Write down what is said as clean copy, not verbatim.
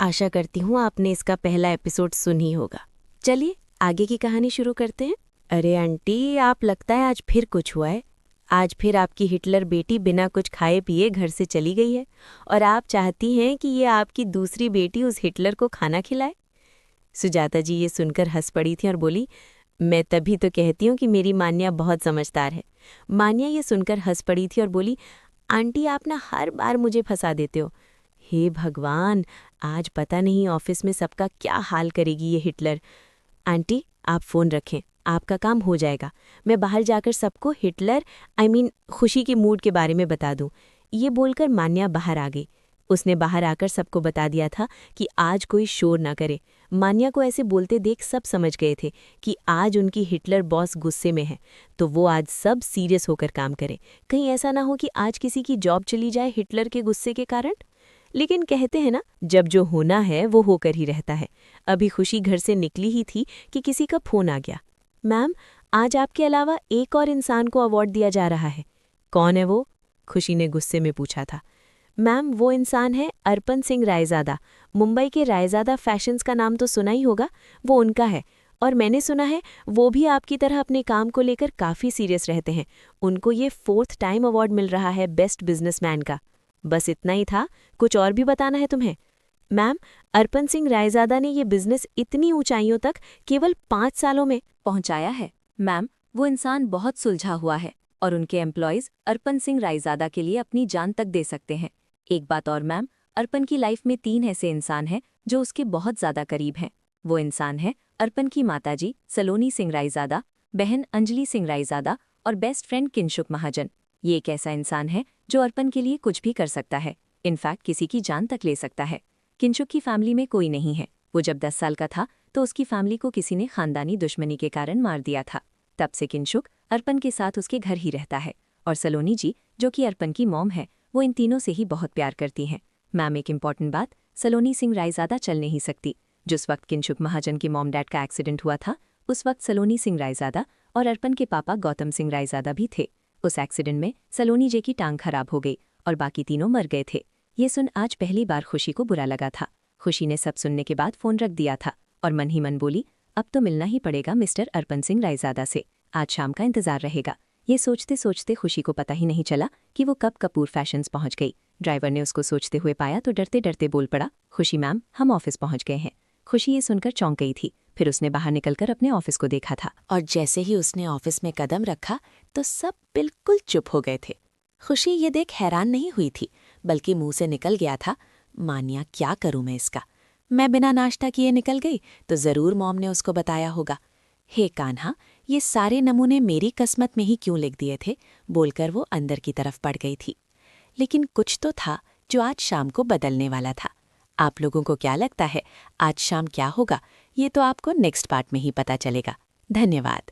आशा करती हूँ आपने इसका पहला एपिसोड सुन ही होगा। चलिए आगे की कहानी शुरू करते हैं। अरे आंटी, आप लगता है आज फिर कुछ हुआ है। आज फिर आपकी हिटलर बेटी बिना कुछ खाए पिए घर से चली गई है और आप चाहती हैं कि ये आपकी दूसरी बेटी उस हिटलर को खाना खिलाए। सुजाता जी ये सुनकर हंस पड़ी थी और बोली, मैं तभी तो कहती हूँ कि मेरी मान्या बहुत समझदार है। मान्या ये सुनकर हंस पड़ी थी और बोली, आंटी आप ना हर बार मुझे फंसा देते हो। हे भगवान, आज पता नहीं ऑफिस में सबका क्या हाल करेगी ये हिटलर। आंटी आप फ़ोन रखें, आपका काम हो जाएगा। मैं बाहर जाकर सबको हिटलर खुशी के मूड के बारे में बता दूं। ये बोलकर मान्या बाहर आ गई। उसने बाहर आकर सबको बता दिया था कि आज कोई शोर ना करे। मान्या को ऐसे बोलते देख सब समझ गए थे कि आज उनकी हिटलर बॉस गुस्से में है, तो वो आज सब सीरियस होकर काम करे। कहीं ऐसा ना हो कि आज किसी की जॉब चली जाए हिटलर के गुस्से के कारण। लेकिन कहते हैं ना, जब जो होना है वो होकर ही रहता है। अभी खुशी घर से निकली ही थी कि किसी का फोन आ गया। मैम, आज आपके अलावा एक और इंसान को अवार्ड दिया जा रहा है। कौन है वो? खुशी ने गुस्से में पूछा था। मैम, वो इंसान है अर्पण सिंह रायज़ादा। मुंबई के रायज़ादा फैशंस का नाम तो सुना ही होगा, वो उनका है। और मैंने सुना है वो भी आपकी तरह अपने काम को लेकर काफ़ी सीरियस रहते हैं। उनको ये 4th टाइम अवार्ड मिल रहा है बेस्ट बिजनेसमैन का। बस इतना ही था? कुछ और भी बताना है तुम्हें? मैम, अर्पण सिंह रायज़ादा ने ये बिजनेस इतनी ऊंचाइयों तक केवल 5 सालों में पहुंचाया है। मैम, वो इंसान बहुत सुलझा हुआ है और उनके एम्प्लॉयज़ अर्पण सिंह रायज़ादा के लिए अपनी जान तक दे सकते हैं। एक बात और मैम, अर्पण की लाइफ में 3 ऐसे इंसान हैं जो उसके बहुत ज़्यादा करीब हैं। वो इंसान है अर्पण की माताजी सलोनी सिंह रायज़ादा, बहन अंजलि सिंह रायज़ादा और बेस्ट फ्रेंड किंशुक महाजन। ये एक ऐसा इंसान है जो अर्पण के लिए कुछ भी कर सकता है, इनफैक्ट किसी की जान तक ले सकता है। किंशुक की फैमिली में कोई नहीं है। वो जब 10 साल का था तो उसकी फैमिली को किसी ने खानदानी दुश्मनी के कारण मार दिया था। तब से किंशुक अर्पण के साथ उसके घर ही रहता है और सलोनी जी, जो कि अर्पण की मॉम है, वो इन तीनों से ही बहुत प्यार करती हैं। मैम, एक इम्पॉर्टेंट बात, सलोनी सिंह रायज़ादा चल नहीं सकती। जिस वक्त किंशुक महाजन की मॉम डैड का एक्सीडेंट हुआ था, उस वक्त सलोनी सिंह रायज़ादा और अर्पण के पापा गौतम सिंह रायज़ादा भी थे। उस एक्सीडेंट में सलोनी जी की टांग खराब हो गई और बाकी तीनों मर गए थे। ये सुन आज पहली बार खुशी को बुरा लगा था। खुशी ने सब सुनने के बाद फ़ोन रख दिया था और मन ही मन बोली, अब तो मिलना ही पड़ेगा मिस्टर अर्पण सिंह रायज़ादा से। आज शाम का इंतजार रहेगा। ये सोचते सोचते खुशी को पता ही नहीं चला कि वो कब कपूर फैशंस पहुंच गई। ड्राइवर ने उसको सोचते हुए पाया तो डरते डरते बोल पड़ा, खुशी मैम, हम ऑफिस पहुंच गए हैं। खुशी ये सुनकर चौंक गई थी। फिर उसने बाहर निकलकर अपने ऑफिस को देखा था और जैसे ही उसने ऑफिस में कदम रखा तो सब बिल्कुल चुप हो गए थे। खुशी ये देख हैरान नहीं हुई थी, बल्कि मुंह से निकल गया था, मान्या क्या करूं मैं इसका। मैं बिना नाश्ता किए निकल गई तो ज़रूर मॉम ने उसको बताया होगा। हे कान्हा, ये सारे नमूने मेरी किस्मत में ही क्यों लिख दिए थे, बोलकर वो अंदर की तरफ पड़ गई थी। लेकिन कुछ तो था जो आज शाम को बदलने वाला था। आप लोगों को क्या लगता है आज शाम क्या होगा? ये तो आपको नेक्स्ट पार्ट में ही पता चलेगा। धन्यवाद।